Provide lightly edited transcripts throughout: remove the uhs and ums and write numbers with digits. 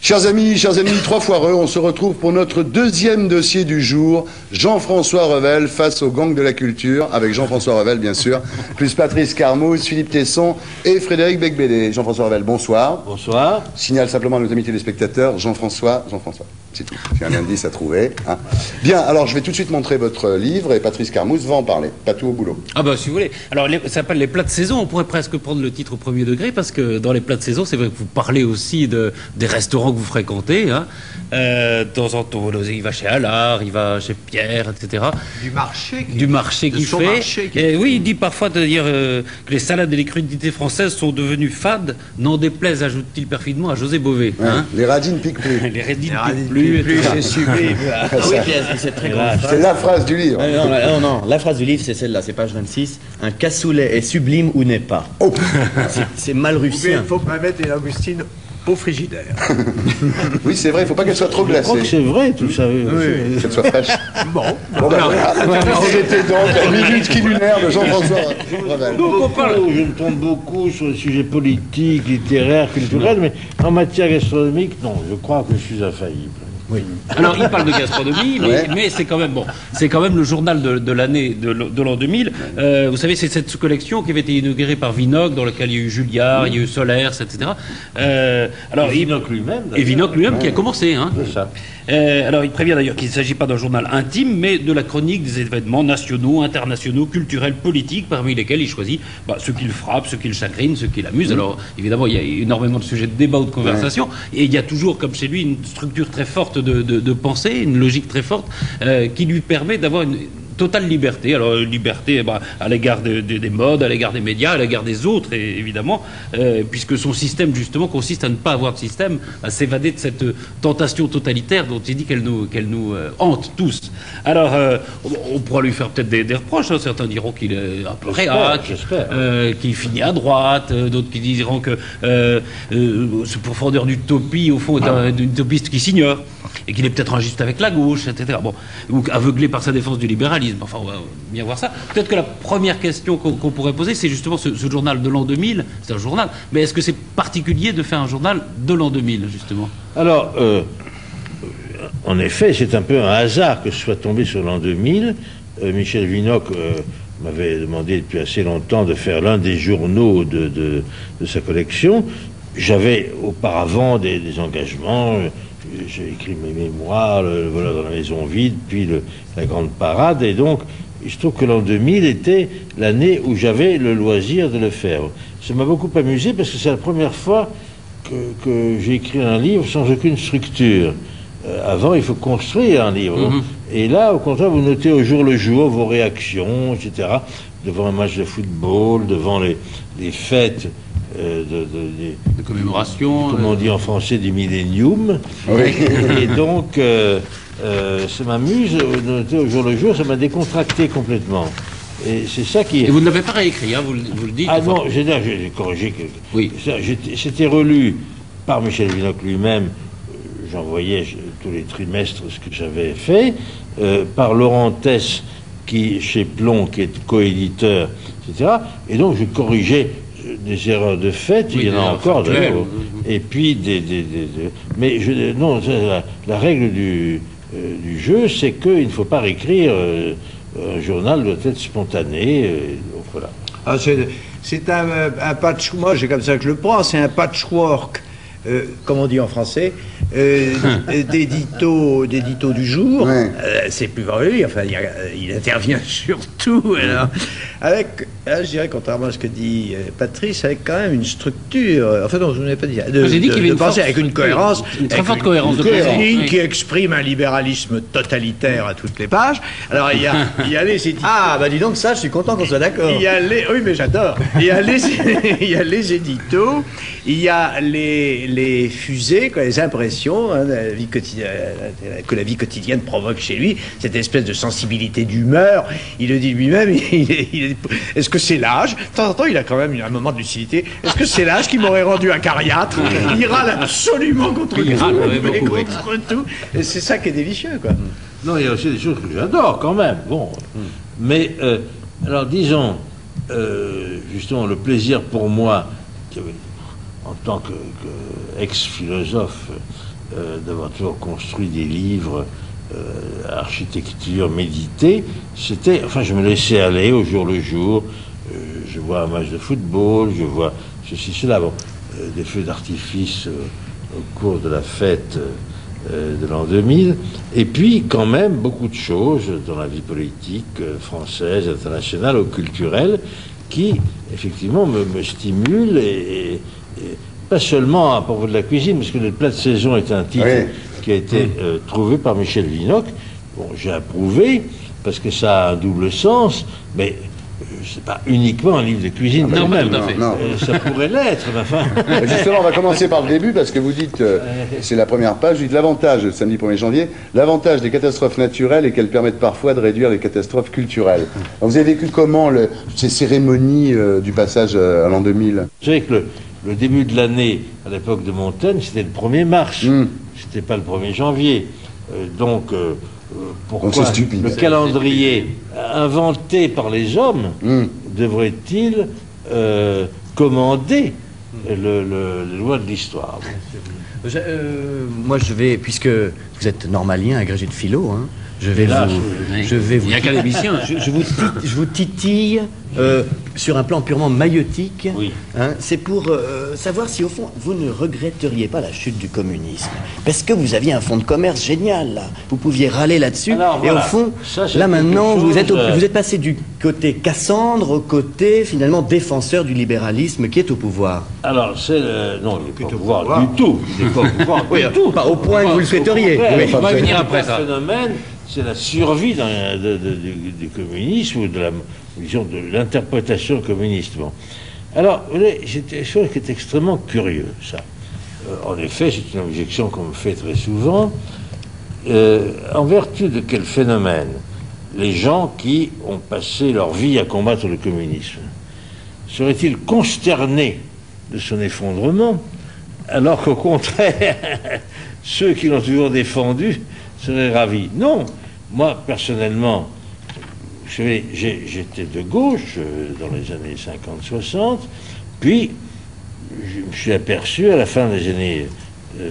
Chers amis, trois foireux, on se retrouve pour notre deuxième dossier du jour. Jean-François Revel face au gang de la culture, avec Jean-François Revel bien sûr, plus Patrice Carmouze, Philippe Tesson et Frédéric Becbédé. Jean-François Revel, bonsoir. Bonsoir. Signale simplement à nos amis téléspectateurs, Jean-François, c'est tout. J'ai un indice à trouver. Hein. Bien, alors je vais tout de suite montrer votre livre et Patrice Carmouze va en parler. Pas tout au boulot. Ah bah si vous voulez. Alors ça s'appelle les plats de saison. On pourrait presque prendre le titre au premier degré parce que dans les plats de saison, c'est vrai que vous parlez aussi des restaurants que vous fréquentez. Hein. De temps en temps, il va chez Allard, il va chez Pierre, etc. Du marché qu'il fait. Et oui, il dit parfois de dire que les salades et les crudités françaises sont devenues fades, n'en déplaise, ajoute-t-il perfidement, à José Bové. Ouais, hein. Les radines piquent plus. Les radines piquent plus, c'est sublime. Ah oui, c'est très grave. C'est la phrase du livre. Non, la phrase du livre, c'est celle-là, c'est page 26. Un cassoulet est sublime ou n'est pas. Oh. C'est mal russien. Il faut pas mettre une Augustine au frigidaire. Oui, c'est vrai, il ne faut pas qu'elle soit trop glacée. Je crois que c'est vrai, tout ça. Oui. Qu'elle soit fraîche. Bon. Bon, ben voilà. On était donc à minute culinaire de Jean-François Revel. Je me trompe beaucoup sur les sujets politiques, littéraires, culturels, mais en matière gastronomique, non, je crois que je suis infaillible. Oui. Alors, il parle de gastronomie, mais c'est quand même bon. C'est quand même le journal de l'année de l'an 2000. Vous savez, c'est cette collection qui avait été inaugurée par Vinocq, dans laquelle il y a eu Julliard, il y a eu Solers, etc. Alors, Vinocq lui-même. Et Vinocq lui-même qui a commencé. Hein. C'est ça. Alors, il prévient d'ailleurs qu'il ne s'agit pas d'un journal intime, mais de la chronique des événements nationaux, internationaux, culturels, politiques, parmi lesquels il choisit ceux qui le frappent, ceux qui le chagrinent, ceux qui l'amusent. Alors, évidemment, il y a énormément de sujets de débat ou de conversation, et il y a toujours, comme chez lui, une structure très forte de pensée, une logique très forte, qui lui permet d'avoir une totale liberté. Alors, liberté à l'égard des modes, à l'égard des médias, à l'égard des autres, évidemment, puisque son système, justement, consiste à ne pas avoir de système, à s'évader de cette tentation totalitaire dont il dit qu'elle nous hante tous. Alors, on pourra lui faire peut-être des reproches. Hein. Certains diront qu'il est un peu réac, qu'il finit à droite, d'autres qui diront que ce profondeur d'utopie, au fond, est un utopiste qui s'ignore, et qu'il est peut-être injuste avec la gauche, etc. Bon, ou aveuglé par sa défense du libéralisme. Enfin, on va bien voir ça. Peut-être que la première question qu'on pourrait poser, c'est justement ce journal de l'an 2000. C'est un journal, mais est-ce que c'est particulier de faire un journal de l'an 2000, justement? Alors, en effet, c'est un peu un hasard que je sois tombé sur l'an 2000. Michel Vinocq m'avait demandé depuis assez longtemps de faire l'un des journaux de sa collection. J'avais auparavant des engagements. J'ai écrit mes mémoires, le voleur dans la maison vide, puis la grande parade, et donc je trouve que l'an 2000 était l'année où j'avais le loisir de le faire. Ça m'a beaucoup amusé parce que c'est la première fois que j'ai écrit un livre sans aucune structure. Avant, il faut construire un livre. Et là, au contraire, vous notez au jour le jour vos réactions, etc. Devant un match de football, devant les fêtes de commémoration, comme on dit en français, du millénium. Oui. Et donc, ça m'amuse, au jour le jour, ça m'a décontracté complètement. Et c'est ça qui est... Et vous ne l'avez pas réécrit, hein, vous le dites. Ah non, j'ai corrigé. Oui. C'était relu par Michel Vinocq lui-même. J'envoyais tous les trimestres ce que j'avais fait. Par Laurent Tess, chez Plon, qui est coéditeur, etc. Et donc, je corrigeais des erreurs de fait, il y en a encore d'ailleurs. Et puis mais non, la règle du jeu, c'est qu'il ne faut pas réécrire. Un journal doit être spontané. Donc voilà. Ah, c'est un patchwork. Moi, c'est comme ça que je le prends. C'est un patchwork. Comme on dit en français, d'édito du jour. Ouais. C'est plus vrai lui. Enfin, il intervient surtout. Alors, je dirais, contrairement à ce que dit Patrice, avec quand même une structure. Enfin, non, je ne l'ai pas dit. J'ai dit qu'il y avait une penser avec une cohérence, une très forte cohérence de ligne qui exprime un libéralisme totalitaire à toutes les pages. Alors, il y a les éditeurs. Ah, bah dis donc, ça, je suis content qu'on soit d'accord. Oui, mais j'adore. Il y a les éditos. Il y a les fusées, les impressions que la vie quotidienne provoque chez lui, cette espèce de sensibilité d'humeur. Il le dit lui-même. Est-ce que c'est l'âge? De temps en temps, il a quand même un moment de lucidité. Est-ce que c'est l'âge qui m'aurait rendu un cariâtre? Il râle absolument contre tout. Et c'est ça qui est délicieux, quoi. Non, il y a aussi des choses que j'adore quand même. Bon, mais alors disons justement le plaisir pour moi en tant qu'ex-philosophe, d'avoir toujours construit des livres, architecture, méditer, c'était, enfin, je me laissais aller au jour le jour. Je vois un match de football, je vois ceci, cela, bon, des feux d'artifice au cours de la fête de l'an 2000, et puis quand même beaucoup de choses dans la vie politique française, internationale ou culturelle qui effectivement me stimulent, et pas seulement à propos de la cuisine, parce que le plat de saison est un titre qui a été trouvé par Michel Vinocq. Bon, j'ai approuvé parce que ça a un double sens, mais c'est pas uniquement un livre de cuisine. Non, même. tout à fait. Ça pourrait l'être, mais enfin. Justement, on va commencer par le début, parce que vous dites, c'est la première page, vous dites l'avantage, samedi 1er janvier, l'avantage des catastrophes naturelles est qu'elles permettent parfois de réduire les catastrophes culturelles. Alors, vous avez vécu comment ces cérémonies du passage à l'an 2000? Vous savez que le début de l'année, à l'époque de Montaigne, c'était le 1er mars. C'était pas le 1er janvier. Pourquoi le calendrier inventé par les hommes devrait-il commander les lois de l'histoire? Moi, je vais, puisque vous êtes normalien, agrégé de philo, hein, je vais vous... Et académicien. Je vous titille sur un plan purement maïeutique. Oui. Hein, c'est pour savoir si, au fond, vous ne regretteriez pas la chute du communisme. Parce que vous aviez un fonds de commerce génial, là. Vous pouviez râler là-dessus. Alors, et voilà. au fond, Ça, là maintenant, chose, vous êtes passé du côté Cassandre au côté, finalement, défenseur du libéralisme qui est au pouvoir. Alors, non, il n'est pas au pouvoir du tout. Il n'est pas au pouvoir du tout. Pas au point que vous le souhaiteriez. Oui, on va venir après ça. Le phénomène, c'est la survie du communisme, ou de l'interprétation communiste. Bon. Alors, vous voyez, c'est une chose qui est extrêmement curieuse, ça. En effet, c'est une objection qu'on me fait très souvent. En vertu de quel phénomène les gens qui ont passé leur vie à combattre le communisme seraient-ils consternés de son effondrement, alors qu'au contraire, ceux qui l'ont toujours défendu seraient ravis? Non, moi, personnellement, vous savez, j'étais de gauche dans les années 50-60, puis je me suis aperçu à la fin des années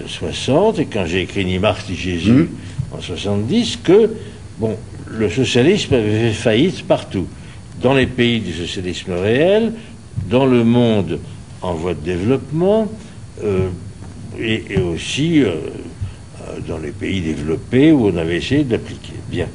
60, et quand j'ai écrit Ni Marx ni Jésus en 70, que bon, le socialisme avait fait faillite partout, dans les pays du socialisme réel, dans le monde en voie de développement, et aussi dans les pays développés où on avait essayé de l'appliquer. Bien.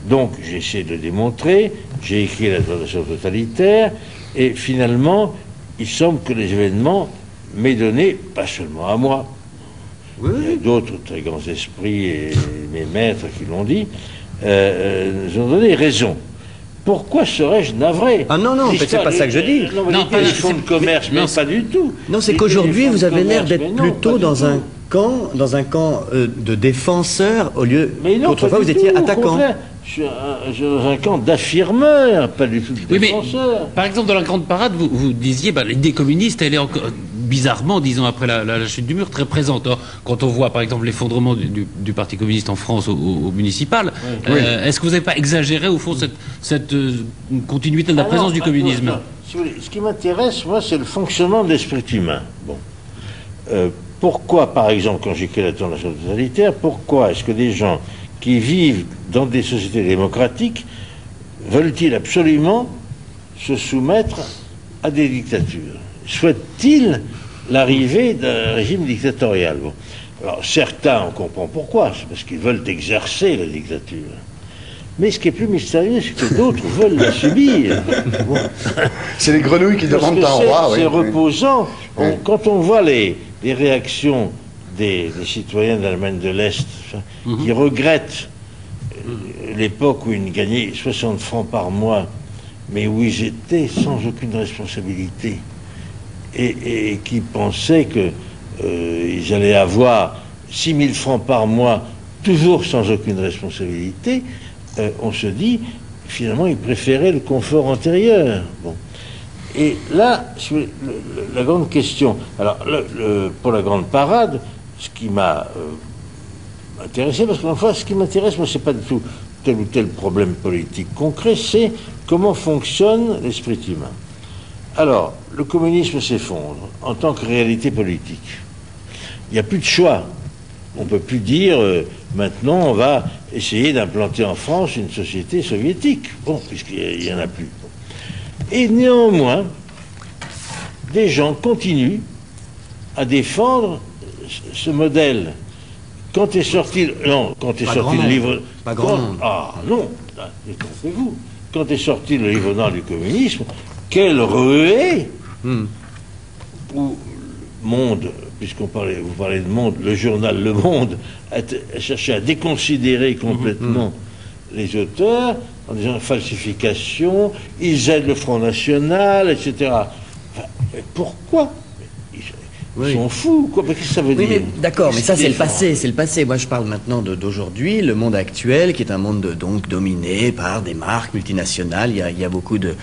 Donc, j'ai essayé de le démontrer, j'ai écrit la tentation totalitaire, et finalement, il semble que les événements m'aient donné, pas seulement à moi, il y a d'autres très grands esprits et mes maîtres qui l'ont dit, nous ont donné raison. Pourquoi serais-je navré? Ah non, non, c'est pas ça que je dis. Non, pas les fonds de commerce, mais pas du tout. Non, c'est qu'aujourd'hui, vous avez l'air d'être plutôt dans un camp de défenseurs, au lieu qu'autrefois vous étiez attaquant. Je suis dans un camp d'affirmeurs, pas du tout de défenseurs. Par exemple, dans la Grande Parade, vous disiez, l'idée communiste, elle est encore, bizarrement, disons, après la chute du mur, très présente. Or, quand on voit, par exemple, l'effondrement du Parti communiste en France au municipal, est-ce que vous n'avez pas exagéré, au fond, cette continuité de la présence du communisme? Non. Si vous voulez, ce qui m'intéresse, moi, c'est le fonctionnement de l'esprit humain. Bon. Pourquoi, par exemple, quand j'écris la tentation totalitaire, pourquoi est-ce que des gens qui vivent dans des sociétés démocratiques veulent-ils absolument se soumettre à des dictatures? Souhaitent-ils l'arrivée d'un régime dictatorial? Bon. Alors, certains, on comprend pourquoi, c'est parce qu'ils veulent exercer la dictature. Mais ce qui est plus mystérieux, c'est que d'autres veulent la subir. Bon. C'est les grenouilles qui demandent un roi. C'est reposant. Quand on voit les réactions des citoyens d'Allemagne de l'Est qui regrettent l'époque où ils gagnaient 60 francs par mois, mais où ils étaient sans aucune responsabilité, et qui pensaient qu'ils allaient avoir 6 000 francs par mois, toujours sans aucune responsabilité, on se dit, finalement, ils préféraient le confort antérieur. Bon. Et là, la grande question, alors pour la Grande Parade, ce qui m'a intéressé, parce qu'en fait, ce qui m'intéresse, moi, c'est pas du tout tel ou tel problème politique concret, c'est comment fonctionne l'esprit humain. Alors, le communisme s'effondre en tant que réalité politique. Il n'y a plus de choix. On ne peut plus dire, maintenant, on va essayer d'implanter en France une société soviétique. Bon, puisqu'il n'y en a plus. Et néanmoins, des gens continuent à défendre ce modèle. Quand est sorti, quand est sorti le livre... Pas grand monde. Ah non, détrompez-vous. Quand est sorti le livre blanc du communisme, quelle ruée où Monde, puisqu'on parlait, vous parlez de Monde, le journal Le Monde a cherché à déconsidérer complètement les auteurs en disant falsification, ils aident le Front National, etc. Enfin, mais pourquoi? Ils sont fous, quoi. Mais qu'est-ce que ça veut dire? Mais d'accord, mais ça c'est le passé, c'est le passé. Moi je parle maintenant d'aujourd'hui, le monde actuel, qui est un monde donc dominé par des marques multinationales. Il y a beaucoup de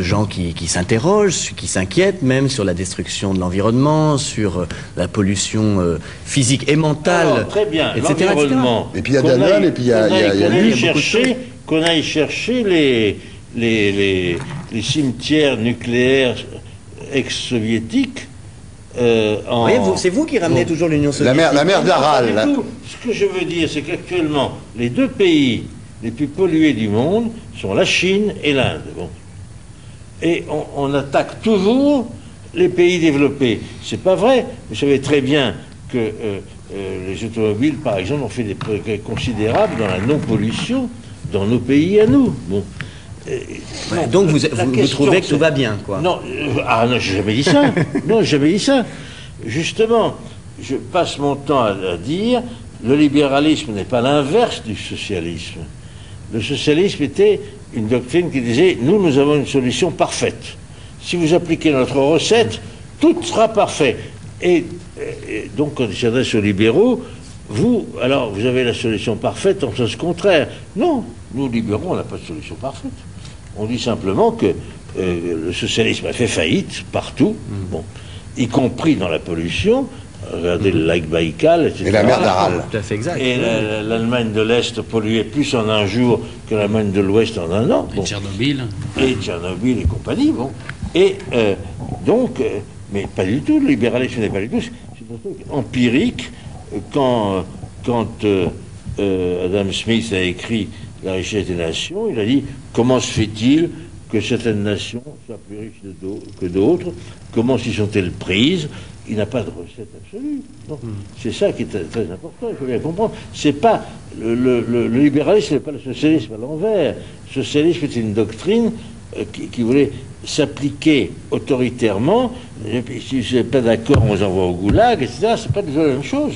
gens qui s'interrogent, qui s'inquiètent même sur la destruction de l'environnement, sur la pollution physique et mentale, alors, très bien, etc. l'environnement. Et puis il y a Danone, et puis il y a qu'on aille chercher les cimetières nucléaires ex-soviétiques. Voyez, c'est vous qui ramenez toujours l'Union soviétique. La mer d'Aral. Pas du tout. Ce que je veux dire, c'est qu'actuellement, les deux pays les plus pollués du monde sont la Chine et l'Inde. Bon. Et on attaque toujours les pays développés. C'est pas vrai. Vous savez très bien que les automobiles, par exemple, ont fait des progrès considérables dans la non-pollution dans nos pays à nous. Bon. Ouais, donc vous trouvez que tout va bien, quoi. Non, non, j'ai jamais dit ça. Non, j'ai jamais dit ça. Justement, je passe mon temps à dire, le libéralisme n'est pas l'inverse du socialisme. Le socialisme était une doctrine qui disait, nous avons une solution parfaite. Si vous appliquez notre recette, tout sera parfait. Et donc, quand il s'adresse aux libéraux, vous avez la solution parfaite en sens contraire. Non, nous, libéraux, on n'a pas de solution parfaite. On dit simplement que le socialisme a fait faillite partout, bon, y compris dans la pollution. Regardez le lac Baïkal, etc. Et la mer d'Aral. Tout à fait exact. Et l'Allemagne de l'Est polluait plus en un jour que l'Allemagne de l'Ouest en un an. Bon. Et Tchernobyl. Et Tchernobyl et compagnie, bon. Et donc, mais pas du tout, le libéralisme n'est pas du tout. C'est un truc empirique. Quand Adam Smith a écrit La richesse des nations, il a dit comment se fait-il que certaines nations soient plus riches que d'autres? Comment s'y sont-elles prises? Il n'a pas de recette absolue. C'est ça qui est très important, il faut bien comprendre. C'est pas le libéralisme n'est pas le socialisme à l'envers. Le socialisme est une doctrine qui voulait s'appliquer autoritairement. Et puis, si vous n'êtes pas d'accord, on vous envoie au goulag, etc. C'est pas toujours la même chose.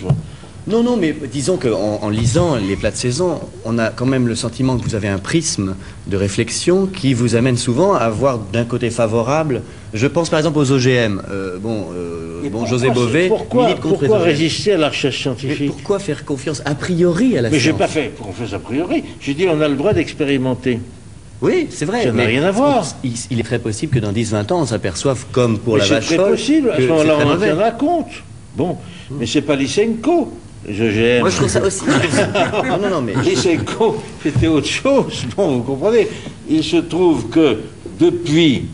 Non, mais disons qu'en lisant les plats de saison, on a quand même le sentiment que vous avez un prisme de réflexion qui vous amène souvent à voir d'un côté favorable. Je pense par exemple aux OGM. José Bové milite contre les pourquoi OGM. Résister à la recherche Mais scientifique? pourquoi faire confiance a priori à la Mais science? j'ai pas fait confiance a priori. J'ai dit on a le droit d'expérimenter. Oui, c'est vrai. Ça n'a mais rien à voir. Il est très possible que dans 10-20 ans, on s'aperçoive, comme pour Mais la c'est vache très folle, possible. À que ce moment-là, c'est très on en mauvais. tiendra compte. Bon, mais c'est pas Lysenko, les OGM. Moi, je trouve ça aussi. non, mais. Lysenko, c'était autre chose. Bon, vous comprenez. Il se trouve que depuis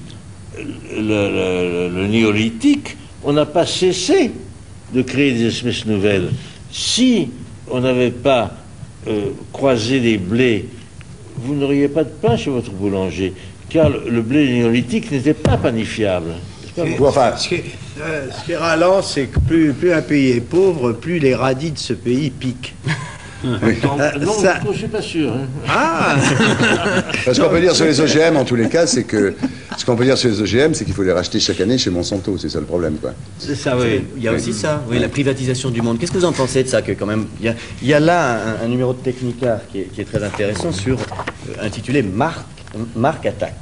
le néolithique, on n'a pas cessé de créer des espèces nouvelles. Si on n'avait pas croisé les blés, vous n'auriez pas de pain chez votre boulanger, car le blé néolithique n'était pas panifiable. Enfin, Ce qui est ralent, c'est que plus un pays est pauvre, plus les radis de ce pays piquent. Non, ça- je ne suis pas sûr. Hein. Ah ce qu'on peut dire sur les OGM, en tous les cas, c'est que ce qu'on peut dire sur les OGM, c'est qu'il faut les racheter chaque année chez Monsanto. C'est ça le problème, quoi. C'est ça, oui. Il y a aussi ça, oui, la privatisation du monde. Qu'est-ce que vous en pensez de ça, que quand même, il y a là un numéro de Technica qui est très intéressant sur intitulé Marque Attaque,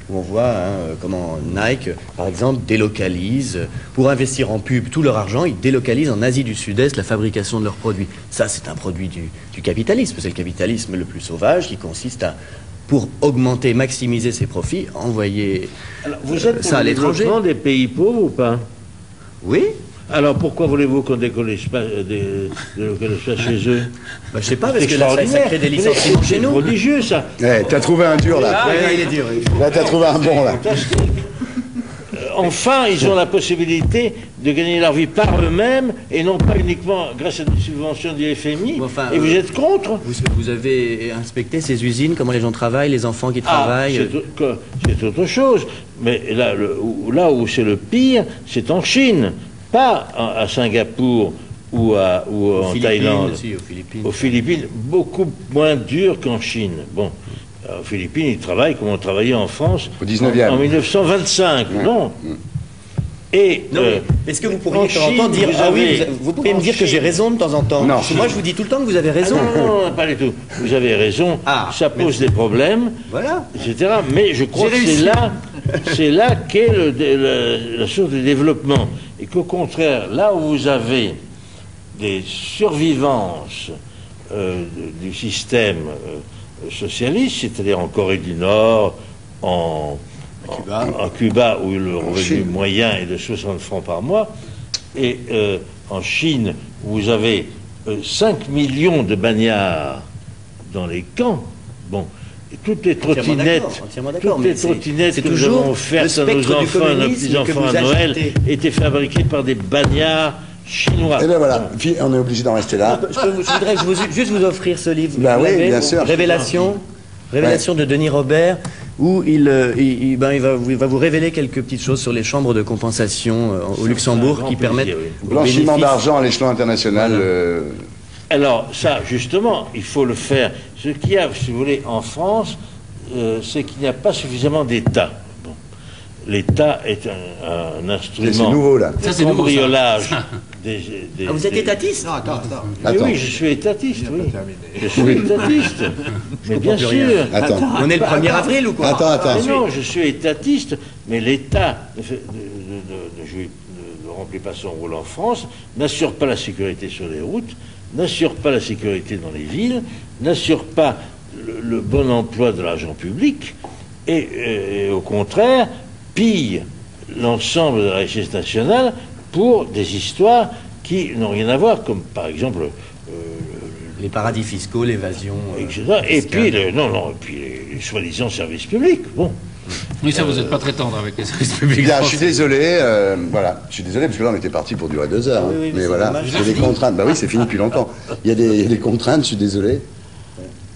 où on voit comment Nike, par exemple, délocalise pour investir en pub tout leur argent. Ils délocalisent en Asie du Sud-Est la fabrication de leurs produits. Ça, c'est un produit du capitalisme. C'est le capitalisme le plus sauvage qui consiste à, pour augmenter, maximiser ses profits, envoyer Alors, vous êtes pour ça à le l'étranger. développement des pays pauvres ou pas? Oui. Alors pourquoi voulez-vous qu'on délocalise pas chez eux? Bah, je sais pas, parce que là, ça crée des licenciements chez C'est nous. prodigieux, ça. Eh, t'as trouvé un dur, là. Ouais, il est dur. Là, t'as trouvé un bon, là. Fantastique. enfin, ils ont la possibilité de gagner leur vie par eux-mêmes et non pas uniquement grâce à des subventions du FMI. Enfin, et vous êtes contre? Vous avez inspecté ces usines, comment les gens travaillent, les enfants qui travaillent? C'est autre chose. Mais là, là où c'est le pire, c'est en Chine, pas à Singapour ou en Thaïlande. Aussi, aux Philippines. Aux Philippines, beaucoup moins dur qu'en Chine. Bon, aux Philippines, ils travaillent comme on travaillait en France Au 19e. en 1925. Non. Et Non, mais est-ce que vous pourriez de temps en temps dire vous pourriez me dire que j'ai raison de temps en temps? Non. Parce que moi, je vous dis tout le temps que vous avez raison. non, pas du tout. Vous avez raison. Ah, ça pose des problèmes, Voilà. etc. Mais je crois que c'est là qu'est la source du développement. Et qu'au contraire, là où vous avez des survivances du système socialiste, c'est-à-dire en Corée du Nord, en Cuba, où le revenu moyen est de 60 francs par mois, et en Chine, où vous avez 5 millions de bagnards dans les camps. Bon, et toutes les trottinettes, c'est que nous toujours avons offertes à nos enfants, à nos petits-enfants à Noël, étaient fabriquées par des bagnards chinois. Et bien voilà, on est obligé d'en rester là. Je voudrais juste vous offrir ce livre. Ben Vous oui, l'avez, bien vous sûr. Révélation de Denis Robert, où il va vous révéler quelques petites choses sur les chambres de compensation au Luxembourg qui permettent aux Blanchiment bénéfices- d'argent à l'échelon international. Alors, ça, justement, il faut le faire. Ce qu'il y a, si vous voulez, en France, c'est qu'il n'y a pas suffisamment d'État. Bon. L'État est un instrument C'est nouveau, là. de Ça, c'est nouveau, ça. cambriolage. Ah, vous êtes étatiste? Non, attends. Mais Attends. oui, je suis étatiste, oui. terminé. Je suis étatiste. Mais bien plus sûr. rien. Attends. On est le 1er avril ou quoi? Attends. Mais non, je suis étatiste, mais l'État ne remplit pas son rôle en France, n'assure pas la sécurité sur les routes, n'assure pas la sécurité dans les villes, n'assure pas le bon emploi de l'argent public, et au contraire, pille l'ensemble de la richesse nationale pour des histoires qui n'ont rien à voir, comme par exemple Les paradis fiscaux, l'évasion. etc. Et puis, et puis les soi-disant services publics. Bon. Oui, ça, vous n'êtes pas très tendre avec les services publics. Bien, je suis désolé, voilà, je suis désolé parce que là on était parti pour durer 2 heures. Oui, oui, mais mais c'est voilà, dommage. il y a des contraintes. Bah oui, c'est fini depuis longtemps. Il y a des contraintes, je suis désolé.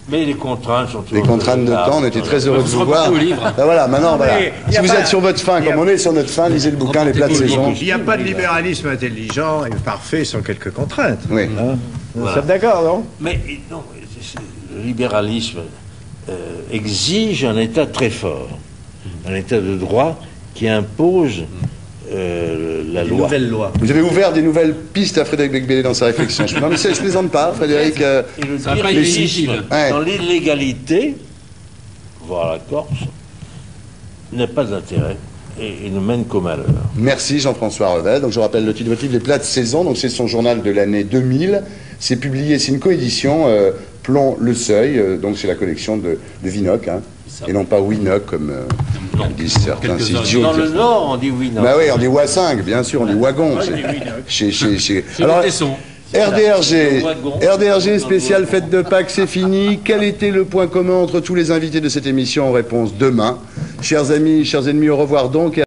Mais les contraintes sont Les toujours contraintes de temps, on était très heureux de vous voir. au livre. Bah voilà, maintenant, voilà. mais y Si a vous pas- êtes sur votre fin, comme on est sur notre fin, lisez le bouquin, les plats de saison. Il n'y a pas de libéralisme intelligent et parfait sans quelques contraintes. Oui. Nous sommes d'accord, non? Mais non, le libéralisme exige un État très fort, un État de droit qui impose la Une loi. nouvelle loi. Vous avez ouvert des nouvelles pistes à Frédéric Becbédé dans sa réflexion. Non, mais je plaisante pas, Frédéric. Et le Ça n'a pas été dirigisme inutile. Ouais. dans l'illégalité, voire la Corse, n'a pas d'intérêt et il ne mène qu'au malheur. Merci Jean-François Revel. Donc je rappelle le titre de votre livre, Les plats de saison. Donc c'est son journal de l'année 2000. C'est publié, c'est une coédition Plomb Le Seuil. Donc c'est la collection de Vinoc, hein, et non pas Winoc comme disent certains. C'est idiot Dans de le dire ça. Nord, on dit oui, non. Bah oui, on dit Wa5, bien sûr, on dit Wagon. Alors, Tesson. RDRG spécial fête de Pâques, c'est fini. Quel était le point commun entre tous les invités de cette émission? En réponse demain. Chers amis, chers ennemis, au revoir donc.